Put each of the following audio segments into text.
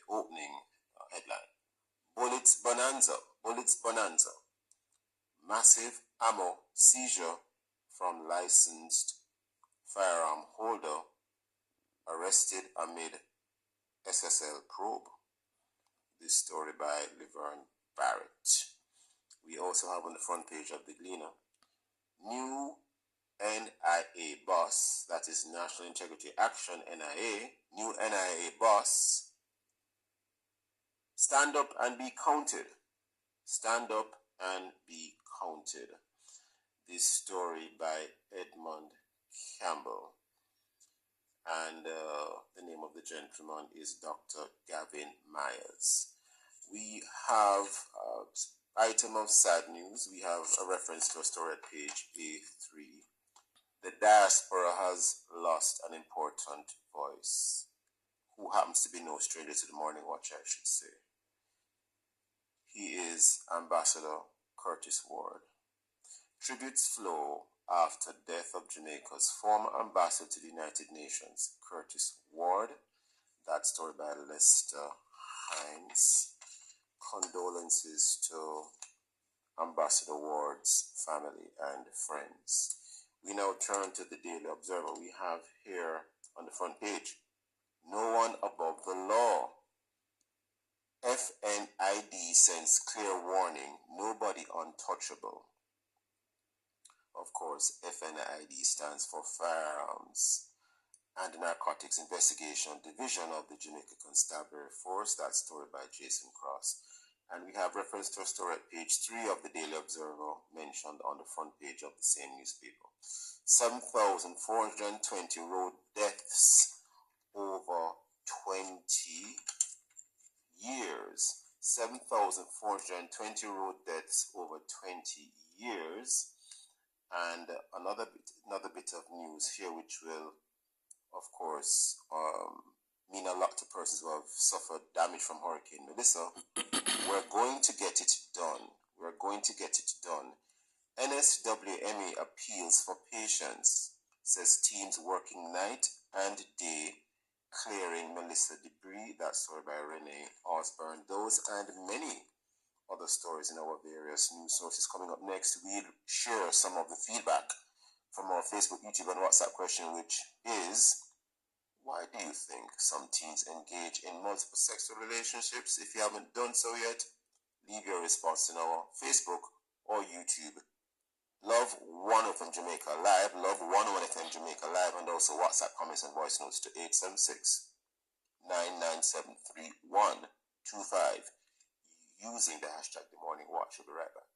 opening headline. Bullets Bonanza. Bullets Bonanza. Massive ammo seizure from licensed firearm holder arrested amid SSL probe. This story by Laverne Barrett. We also have on the front page of the Gleaner, new NIA boss, that is National Integrity Action, NIA, new NIA boss, stand up and be counted. Stand up and be counted. This story by Edmund Campbell. And the name of the gentleman is Dr. Gavin Myers. We have item of sad news. We have a reference to a story at page A3. The diaspora has lost an important voice, who happens to be no stranger to the Morning Watch, I should say. He is Ambassador Curtis Ward. Tributes flow after death of Jamaica's former ambassador to the United Nations, Curtis Ward. That story by Lester Hines. Condolences to Ambassador Ward's family and friends. We now turn to the Daily Observer. We have here on the front page, no one above the law. FNID sends clear warning, nobody untouchable. Of course, FNID stands for Firearms and Narcotics Investigation Division of the Jamaica Constabulary Force. That story by Jason Cross. And we have reference to a story at page 3 of the Daily Observer mentioned on the front page of the same newspaper. 7,420 road deaths over 20 years. 7,420 road deaths over 20 years. And another bit of news here, which will, of course, mean a lot to persons who have suffered damage from Hurricane Melissa. We're going to get it done. We're going to get it done. NSWMA appeals for patience, says teams working night and day clearing Melissa debris. That's story by Renee Osborne. Those and many other stories in our various news sources coming up next. We'll share some of the feedback from our Facebook, YouTube, and WhatsApp question, which is, why do you think some teens engage in multiple sexual relationships? If you haven't done so yet, leave your response in our Facebook or YouTube. Love 1FM Jamaica Live, Love 101FM Jamaica Live, and also WhatsApp comments and voice notes to 876-997-3125 using the hashtag The Morning Watch. We'll be right back.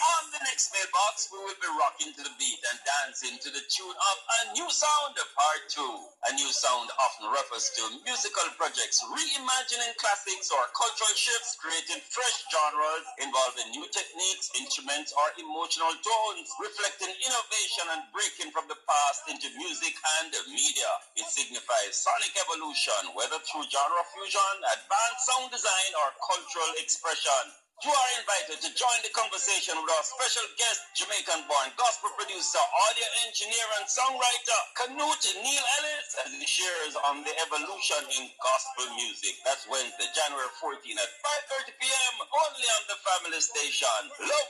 On the next mailbox, we will be rocking to the beat and dancing to the tune of A New Sound Part 2. A new sound often refers to musical projects reimagining classics or cultural shifts, creating fresh genres involving new techniques, instruments, or emotional tones, reflecting innovation and breaking from the past into music and media. It signifies sonic evolution, whether through genre fusion, advanced sound design, or cultural expression. You are invited to join the conversation with our special guest, Jamaican-born gospel producer, audio engineer, and songwriter, Canute Neil Ellis, as he shares on the evolution in gospel music. That's Wednesday, January 14 at 5:30 p.m. only on the family station. Love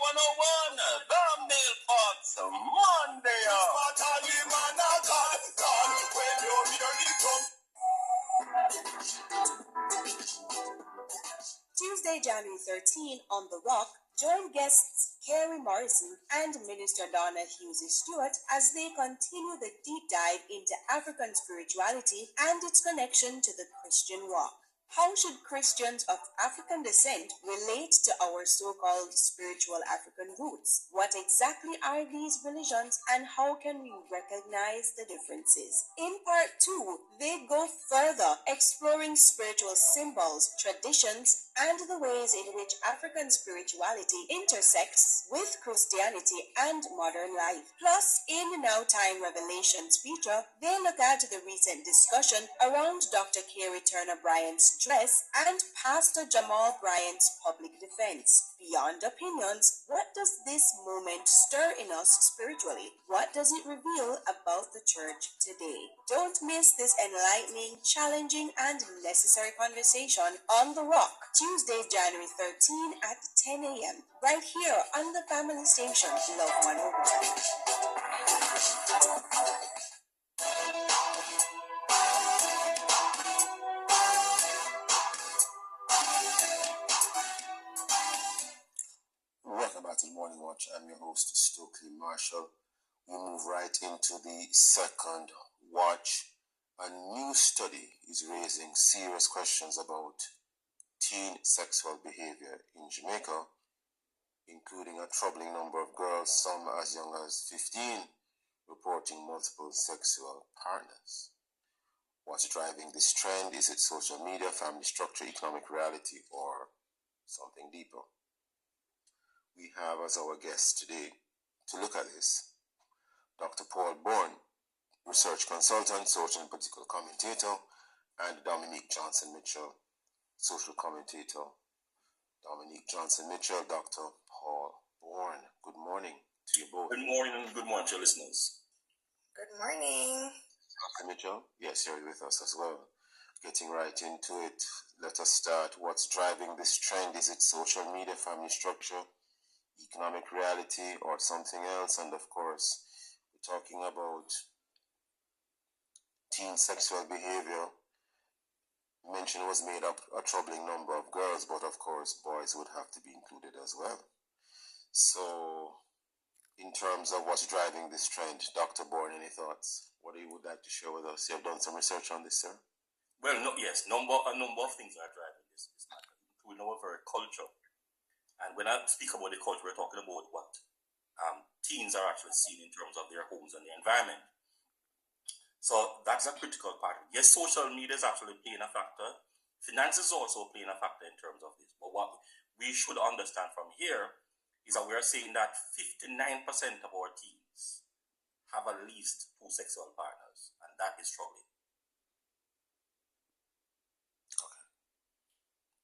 101, the Mailbox Monday. Tuesday, January 13 on The Rock, join guests Carrie Morrison and Minister Donna Hughes-Stewart as they continue the deep dive into African spirituality and its connection to the Christian walk. How should Christians of African descent relate to our so-called spiritual African roots? What exactly are these religions and how can we recognize the differences? In part 2, they go further, exploring spiritual symbols, traditions, and the ways in which African spirituality intersects with Christianity and modern life. Plus, in Now Time Revelations feature, they look at the recent discussion around Dr. Carey Turner Bryant's dress and Pastor Jamal Bryant's public defense. Beyond opinions, what does this moment stir in us spiritually? What does it reveal about the church today? Don't miss this enlightening, challenging, and necessary conversation on The Rock, Tuesday, January 13 at 10 a.m. right here on the family station Love 101. Welcome back to the Morning Watch. I'm your host, Stokely Marshall. We move right into the second watch. A new study is raising serious questions about teen sexual behavior in Jamaica, including a troubling number of girls, some as young as 15, reporting multiple sexual partners. What's driving this trend? Is it social media, family structure, economic reality, or something deeper? We have as our guest today to look at this Dr. Paul Bourne, research consultant, social and political commentator, and Dominique Johnson Mitchell, social commentator. Dominique Johnson Mitchell, Dr. Paul Bourne. Good morning to you both. Good morning and good morning to your listeners. Good morning. Dr. Mitchell, yes, you're with us as well. Getting right into it, let us start. What's driving this trend? Is it social media, family structure, economic reality, or something else? And of course, we're talking about teen sexual behavior. Mention was made of a troubling number of girls, but of course, boys would have to be included as well. So, in terms of what's driving this trend, Dr. Bourne, any thoughts? What you would like to share with us? You have done some research on this, sir? Well, yes, a number of things are driving this matter, including our very culture. And when I speak about the culture, we're talking about what teens are actually seeing in terms of their homes and their environment. So that's a critical part. Yes, social media is actually playing a factor. Finance is also playing a factor in terms of this. But what we should understand from here is that we are saying that 59% of our teens have at least 2 sexual partners, and that is troubling.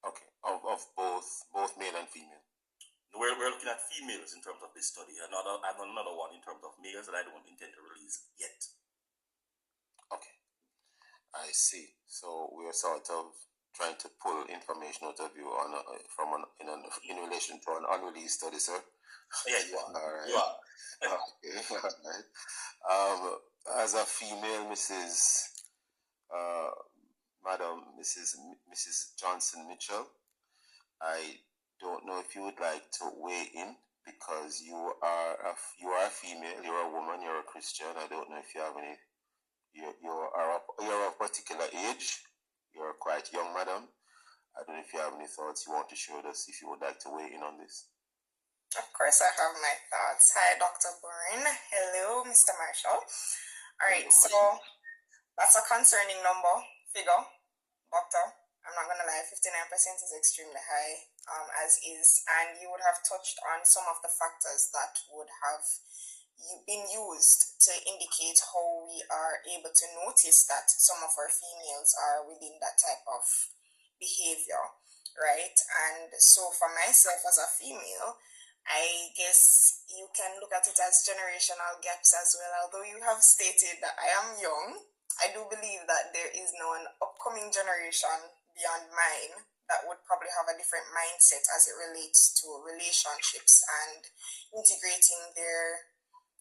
Okay. Of both male and female. We're looking at females in terms of this study. I've done another one in terms of males that I don't intend to release yet. Okay, I see. So we're sort of trying to pull information out of you in relation to an unreleased study, sir. Yeah, you are. All right. You are. Okay. All right. As a female, Mrs. Johnson Mitchell, I don't know if you would like to weigh in because you are a female, you're a woman, you're a Christian. I don't know if you have any. You're of particular age. You're quite young, madam. I don't know if you have any thoughts you want to share with us. If you would like to weigh in on this. Of course, I have my thoughts. Hi, Dr. Bourne. Hello, Mr. Marshall. All right, so that's a concerning figure. Doctor, I'm not going to lie, 59% is extremely high, as is. And you would have touched on some of the factors that would have been used to indicate how we are able to notice that some of our females are within that type of behavior, right? And so for myself as a female, I guess you can look at it as generational gaps as well. Although you have stated that I am young, I do believe that there is now an upcoming generation beyond mine that would probably have a different mindset as it relates to relationships and integrating their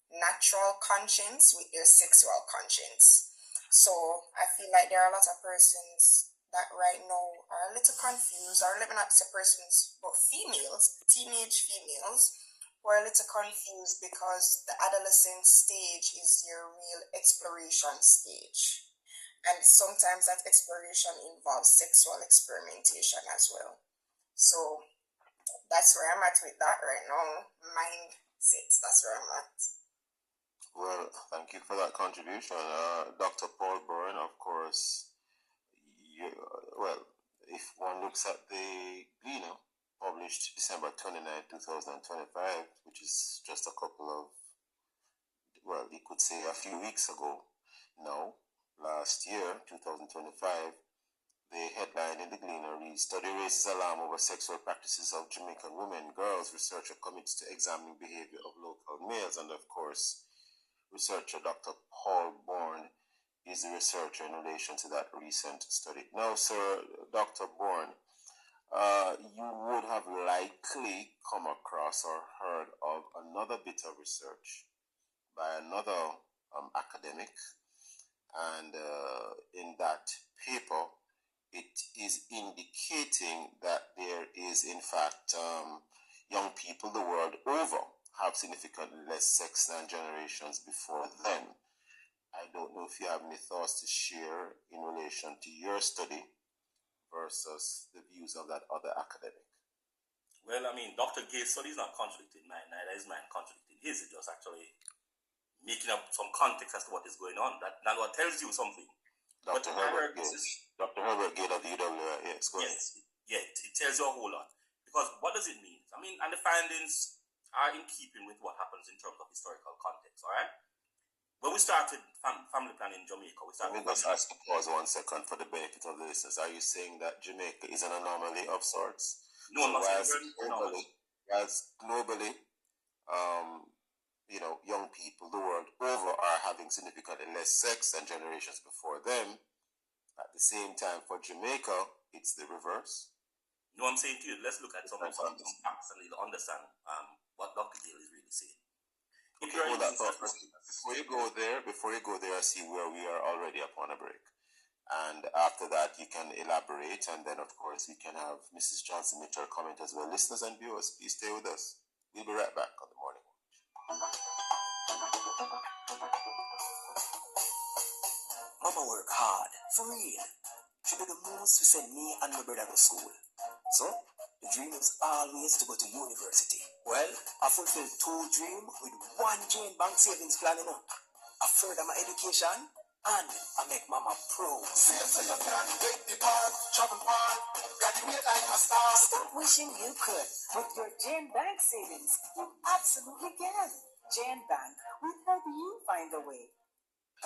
natural conscience with their sexual conscience. So I feel like there are a lot of persons that right now are a little confused, or let me not say persons, but females, teenage females, who are a little confused because the adolescent stage is your real exploration stage. And sometimes that exploration involves sexual experimentation as well. So that's where I'm at with that right now. Mindsets, that's where I'm at. Well, thank you for that contribution. Dr. Paul Byrne, of course, well, if one looks at the Gleaner, published December 29, 2025, which is just a couple of, well, you could say a few weeks ago now, last year, 2025, the headline in the Gleaner reads, Study raises alarm over sexual practices of Jamaican women. Girls researcher commits to examining behavior of local males. And of course, researcher Dr. Paul Bourne is the researcher in relation to that recent study. Now, sir, Dr. Bourne, you would have likely come across or heard of another bit of research by another academic, and in that paper, it is indicating that there is, in fact, young people the world over have significantly less sex than generations before them. I don't know if you have any thoughts to share in relation to your study versus the views of that other academic. Well, I mean, Dr. Gates' study is not contradicting mine, neither is mine contradicting his. It's just actually making up some context as to what is going on. That what tells you something. Dr. Herbert Gate of the UWI, yes, go ahead. Yes, it tells you a whole lot. Because what does it mean? I mean, and the findings are in keeping with what happens in terms of historical context, all right? When we started family planning in Jamaica, Let me just ask you pause 1 second for the benefit of the listeners. Are you saying that Jamaica is an anomaly of sorts? No, I'm not saying whilst globally, young people the world over are having significantly less sex than generations before them. At the same time, for Jamaica, it's the reverse. No, I'm saying to you, let's look at some facts and you'll understand what Dr. Gale is really saying. Before you go there, I see where we are already upon a break. And after that, you can elaborate, and then, of course, we can have Mrs. Johnson Mitchell comment as well. Listeners and viewers, please stay with us. We'll be right back on the Morning Watch. Mama work hard, for real. She do the most to send me and my brother to school. So, the dream is always to go to university. Well, I fulfilled 2 dreams with 1 Jane Bank savings plan, I further my education and I make mama proud. Stop wishing you could. With your Jane Bank savings, you absolutely can. Jane Bank will help you find a way.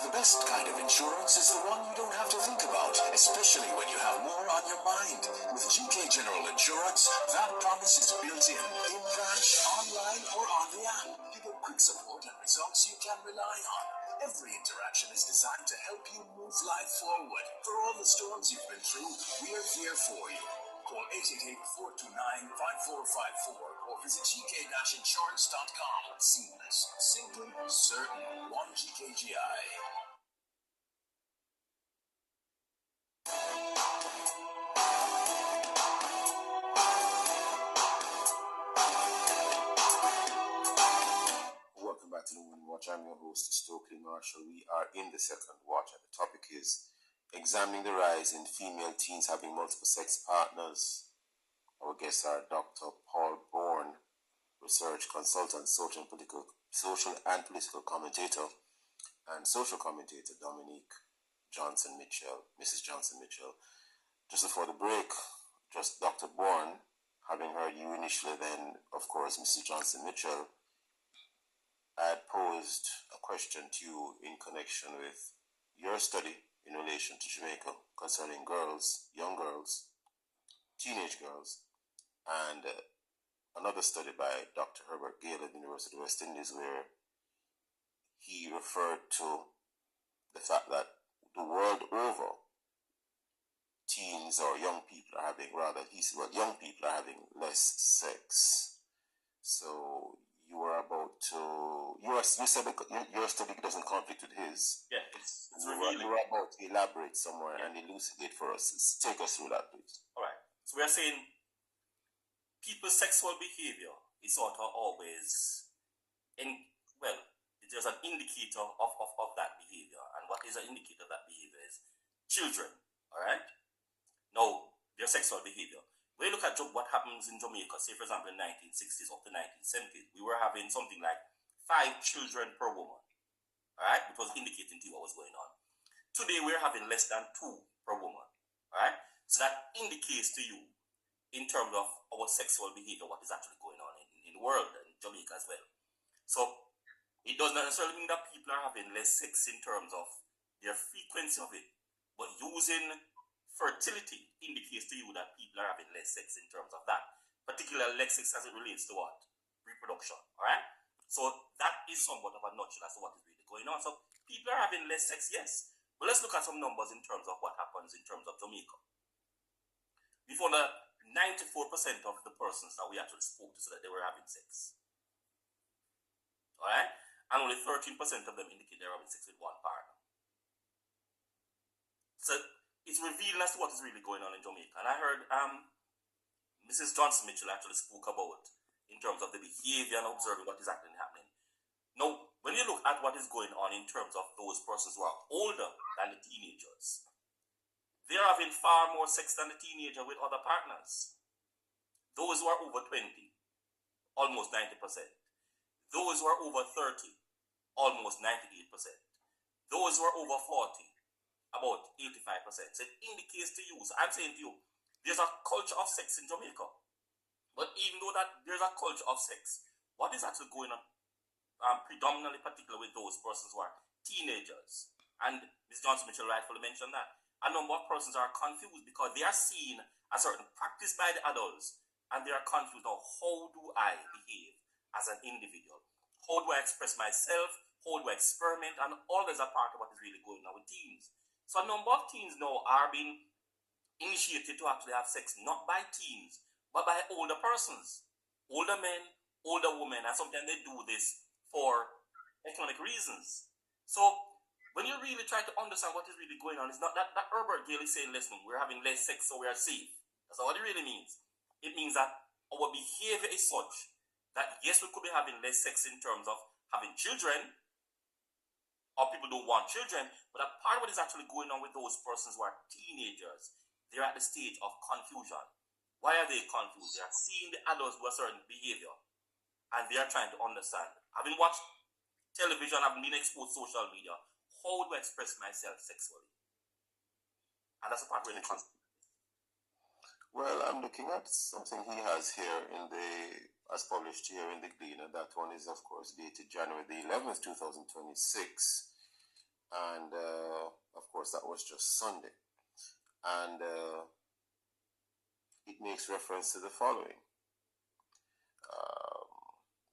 The best kind of insurance is the one you don't have to think about, especially when you have more on your mind. With GK General Insurance, that promise is built in branch, online, or on the app. You get quick support and results you can rely on. Every interaction is designed to help you move life forward. For all the storms you've been through, we're here for you. Call 888-429-5454 or visit gk-insurance.com. Seamless, simple, certain, 1GKGI. Welcome back to the Morning Watch. I'm your host, Stokely Marshall. We are in the second watch, and the topic is examining the rise in female teens having multiple sex partners. Our guests are Dr. Paul Bourne, research consultant, social and political commentator, and social commentator Dominique Johnson Mitchell, Mrs. Johnson Mitchell. Just before the break, just Dr. Bourne, having heard you initially, then, of course, Mrs. Johnson Mitchell, I had posed a question to you in connection with your study in relation to Jamaica concerning girls, young girls, teenage girls, and another study by Dr. Herbert Gale at the University of West Indies, where he referred to the fact that the world over, teens or young people are having, young people are having less sex. So you were about to, you said your study doesn't conflict with his. Yeah, it's revealing. You were about to elaborate somewhere and elucidate for us. Take us through that, please. All right. So we are saying people's sexual behavior is sort of always there's an indicator of that behavior. And what is an indicator of that behavior is children, all right? Now, their sexual behavior. When you look at what happens in Jamaica, say for example in 1960s up to 1970s, we were having something like 5 children per woman, all right? It was indicating to you what was going on. Today, we're having less than 2 per woman, all right? So that indicates to you, in terms of our sexual behavior, what is actually going on in the world, and Jamaica as well. So, it does not necessarily mean that people are having less sex in terms of their frequency of it, but using fertility indicates to you that people are having less sex in terms of that, particularly less sex as it relates to what? Reproduction, all right? So, that is somewhat of a nutshell as to what is really going on. So, people are having less sex, yes. But let's look at some numbers in terms of what happens in terms of Jamaica. Before the 94% of the persons that we actually spoke to said that they were having sex. Alright? And only 13% of them indicate they're having sex with one partner. So it's revealing as to what is really going on in Jamaica. And I heard Mrs. Johnson Mitchell actually spoke about in terms of the behavior and observing what is actually happening. Now, when you look at what is going on in terms of those persons who are older than the teenagers, they're having far more sex than the teenager with other partners. Those who are over 20, almost 90%. Those who are over 30, almost 98%. Those who are over 40, about 85%. So it indicates to you, so I'm saying to you, there's a culture of sex in Jamaica. But even though that there's a culture of sex, what is actually going on predominantly particular with those persons who are teenagers? And Ms. Johnson Mitchell rightfully mentioned that. A number of persons are confused because they are seeing a certain practice by the adults and they are confused on how do I behave as an individual? How do I express myself? How do I experiment? And all is a part of what is really going on with teens. So a number of teens now are being initiated to actually have sex not by teens, but by older persons. Older men, older women, and sometimes they do this for economic reasons. So when you really try to understand what is really going on, it's not that Herbert Gale is saying, listen, we're having less sex so we are safe. That's not what it really means. It means that our behavior is such that yes, we could be having less sex in terms of having children, or people don't want children, but a part of what is actually going on with those persons who are teenagers, they're at the stage of confusion. Why are they confused? They are seeing the adults with a certain behavior, and they are trying to understand. Having watched television, having been exposed to social media, how do I express myself sexually? And that's the part where the Well, I'm looking at something he has here as published here in the Gleaner. That one is, of course, dated January the 11th, 2026. And, of course, that was just Sunday. And it makes reference to the following.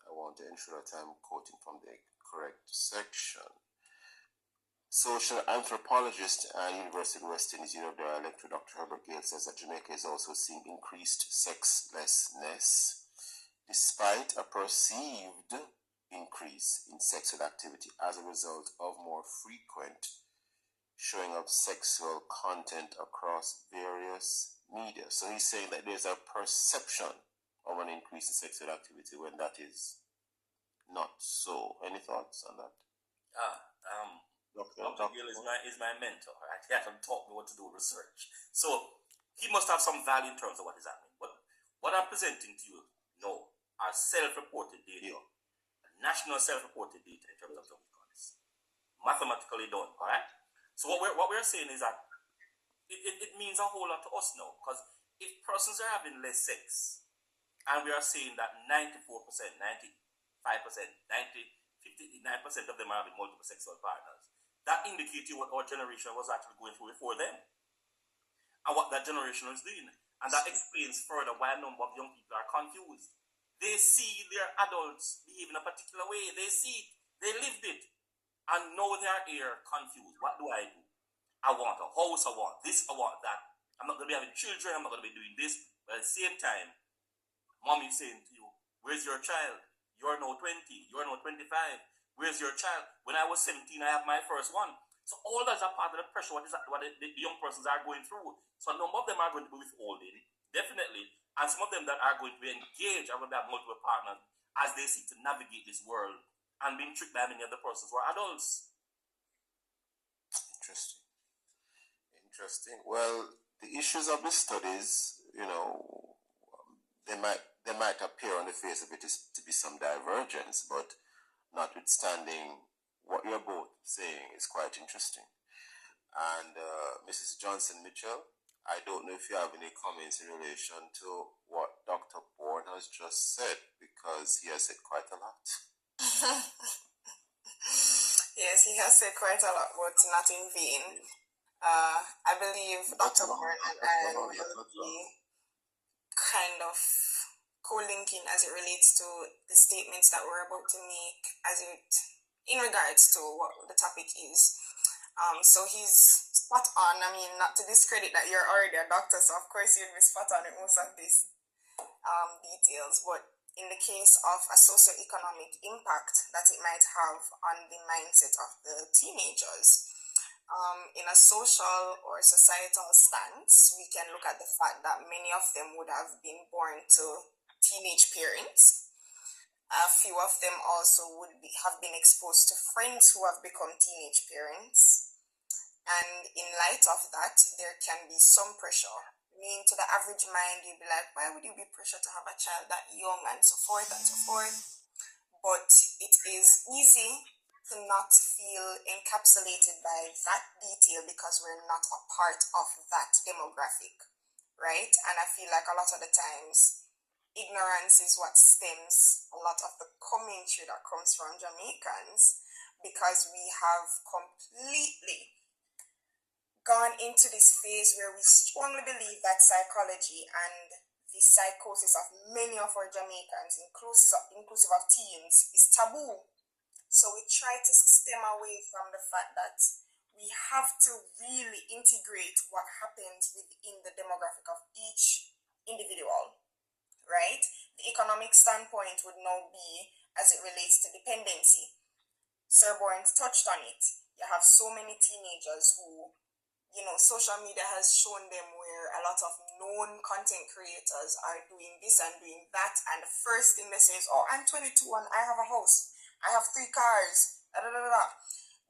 I want to ensure that I'm quoting from the correct section. Social anthropologist and University of West Indies University lecturer Dr. Herbert Gale says that Jamaica is also seeing increased sexlessness despite a perceived increase in sexual activity as a result of more frequent showing of sexual content across various media. So he's saying that there's a perception of an increase in sexual activity when that is not so. Any thoughts on that? Dr. Gale is my mentor. Right? He hasn't taught me what to do research. So he must have some value in terms of what is happening. But what I'm presenting to you now are self-reported data. National self-reported data in terms of Jamaica. Mathematically done, alright? So what we're saying is that it means a whole lot to us now. Because if persons are having less sex, and we are saying that 94%, 95%, 59% of them are having multiple sexual partners, that indicates you what our generation was actually going through before them. And what that generation is doing. And that explains further why a number of young people are confused. They see their adults behave in a particular way. They see it. They lived it. And now they are here confused. What do? I want a house. I want this. I want that. I'm not going to be having children. I'm not going to be doing this. But at the same time, mommy is saying to you, where's your child? You're now 20. You're now 25. Where's your child? When I was 17, I have my first one. So all that's a part of the pressure, what the young persons are going through. So a number of them are going to be withholding, definitely. And some of them that are going to be engaged are going to have multiple partners as they seek to navigate this world and being tricked by many of the persons who are adults. Interesting. interesting. Well, the issues of the studies, they might appear on the face of it to be some divergence, but notwithstanding, what you're both saying is quite interesting. And Mrs. Johnson Mitchell, I don't know if you have any comments in relation to what Dr. Bourne has just said, because he has said quite a lot. Yes, he has said quite a lot, but not in vain. I believe Dr. Bourne and I will be kind of co-linking as it relates to the statements that we're about to make in regards to what the topic is. So he's spot on. I mean, not to discredit that you're already a doctor, so of course you'll be spot on with most of these details, but in the case of a socioeconomic impact that it might have on the mindset of the teenagers, in a social or societal stance, we can look at the fact that many of them would have been born to teenage parents. A few of them also have been exposed to friends who have become teenage parents. And in light of that, there can be some pressure. I mean, to the average mind, you'd be like, why would you be pressured to have a child that young, and so forth and so forth? But it is easy to not feel encapsulated by that detail because we're not a part of that demographic, right? And I feel like a lot of the times, ignorance is what stems a lot of the commentary that comes from Jamaicans, because we have completely gone into this phase where we strongly believe that psychology and the psychosis of many of our Jamaicans, inclusive of teens, is taboo. So we try to stem away from the fact that we have to really integrate what happens within the demographic of each individual, right? The economic standpoint would now be as it relates to dependency. Sir Bourne touched on it. You have so many teenagers who, social media has shown them where a lot of known content creators are doing this and doing that, and the first thing they say is, oh, I'm 22 and I have a house, I have 3 cars, da, da, da, da.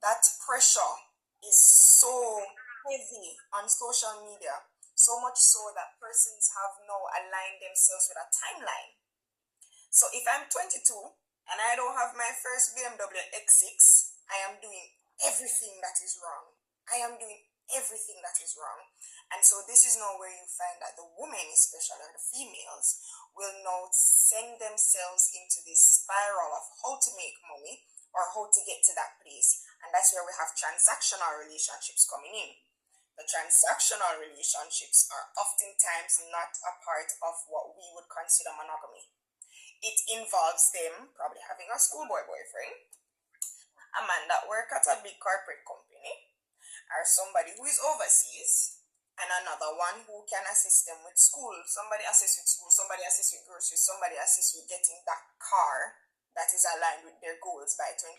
That pressure is so heavy on social media, so much so that persons have now aligned themselves with a timeline. So if I'm 22 and I don't have my first BMW X6, I am doing everything that is wrong. I am doing everything that is wrong. And so this is now where you find that the women, especially the females, will now send themselves into this spiral of how to make money or how to get to that place. And that's where we have transactional relationships coming in. The transactional relationships are oftentimes not a part of what we would consider monogamy. It involves them probably having a schoolboy boyfriend, a man that works at a big corporate company, or somebody who is overseas, and another one who can assist them with school. Somebody assists with school, somebody assists with groceries, somebody assists with getting that car that is aligned with their goals by 22.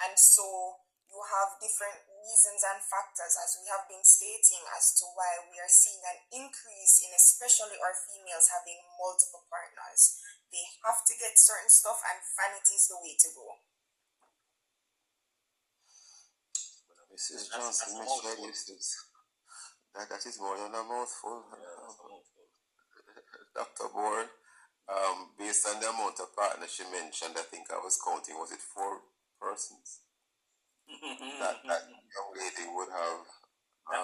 And so you have different reasons and factors, as we have been stating, as to why we are seeing an increase in especially our females having multiple partners. They have to get certain stuff, and vanity is the way to go. Mrs. Johnson, that is more than a mouthful. Dr. Bourne, based on the amount of partners she mentioned, I think I was counting, was it 4 persons? that young lady would have.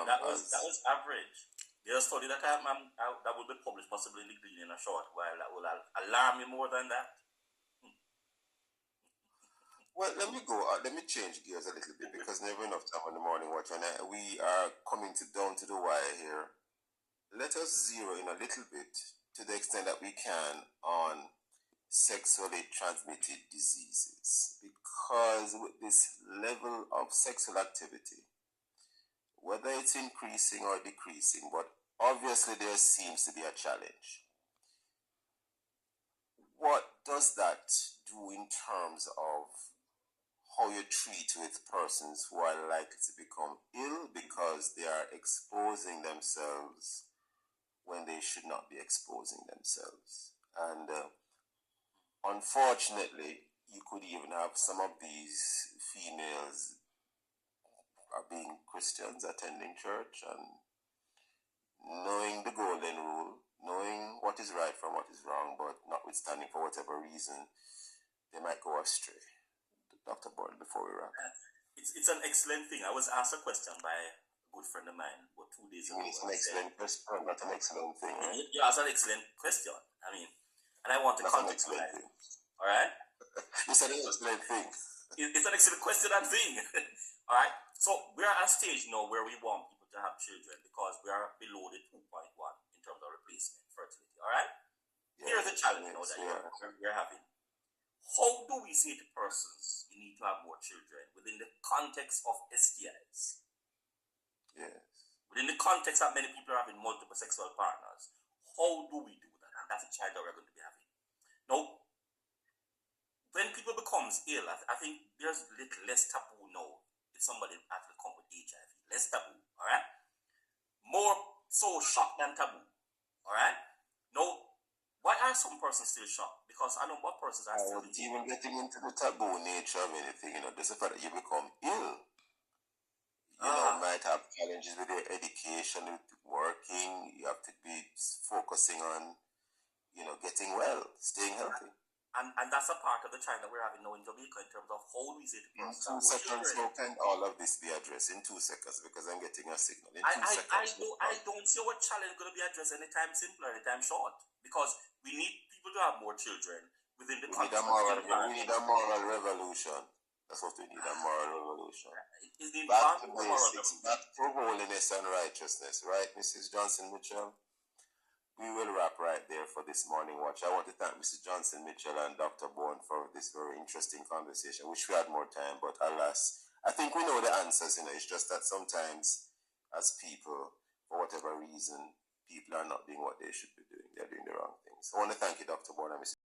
That was average. There's a study that that will be published possibly in the Green in a short while that will alarm you more than that. Well, let me change gears a little bit, because never enough time on the morning watch, and we are coming down to the wire here. Let us zero in a little bit, to the extent that we can, on sexually transmitted diseases, because with this level of sexual activity, whether it's increasing or decreasing, but obviously there seems to be a challenge. What does that do in terms of how you treat with persons who are likely to become ill because they are exposing themselves when they should not be exposing themselves? And unfortunately, you could even have some of these females are being Christians, attending church, and knowing the golden rule, knowing what is right from what is wrong, but notwithstanding, for whatever reason, they might go astray. Dr. Boyd, before we wrap. It's an excellent thing. I was asked a question by a good friend of mine about 2 days ago. It's an excellent question, not an excellent thing, right? You asked an excellent question. I mean, and I want to That's an context excellent that. thing. All right? You said an excellent thing. It's an excellent question and thing. All right? So we are at a stage now where we want people to have children because we are below the 2.1 in terms of replacement fertility. All right? Yeah, Here's the challenge now that we're having. How do we say to persons you need to have more children within the context of STIs? Yes. Within the context that many people are having multiple sexual partners, how do we do that? And that's a child that we're going to be having. Now, when people becomes ill, I think there's a little less taboo now if somebody actually come with HIV. Less taboo, all right? More so shock than taboo, all right? Now, why are some persons still shocked? Because I know what persons are still even getting into the taboo nature of anything, just the fact that you become ill. Might have challenges with your education, with working. You have to be focusing on, getting well, staying healthy. And that's a part of the challenge that we're having now in Jamaica in terms of how we say to In persons. 2 seconds, how can all of this be addressed? In 2 seconds, because I'm getting a signal. In 2 seconds. I don't see what challenge going to be addressed anytime simple or anytime short. Because we need people to have more children within the context of we need a moral revolution. That's what we need, a moral revolution. Is the Back to basics, back to holiness and righteousness, right, Mrs. Johnson Mitchell? We will wrap right there for this morning watch. I want to thank Mrs. Johnson Mitchell and Dr. Bourne for this very interesting conversation. Wish we had more time, but alas, I think we know the answers. It's just that sometimes, as people, for whatever reason, people are not doing what they should be doing. They're doing the wrong things. I want to thank you, Dr. Bourne and Mrs.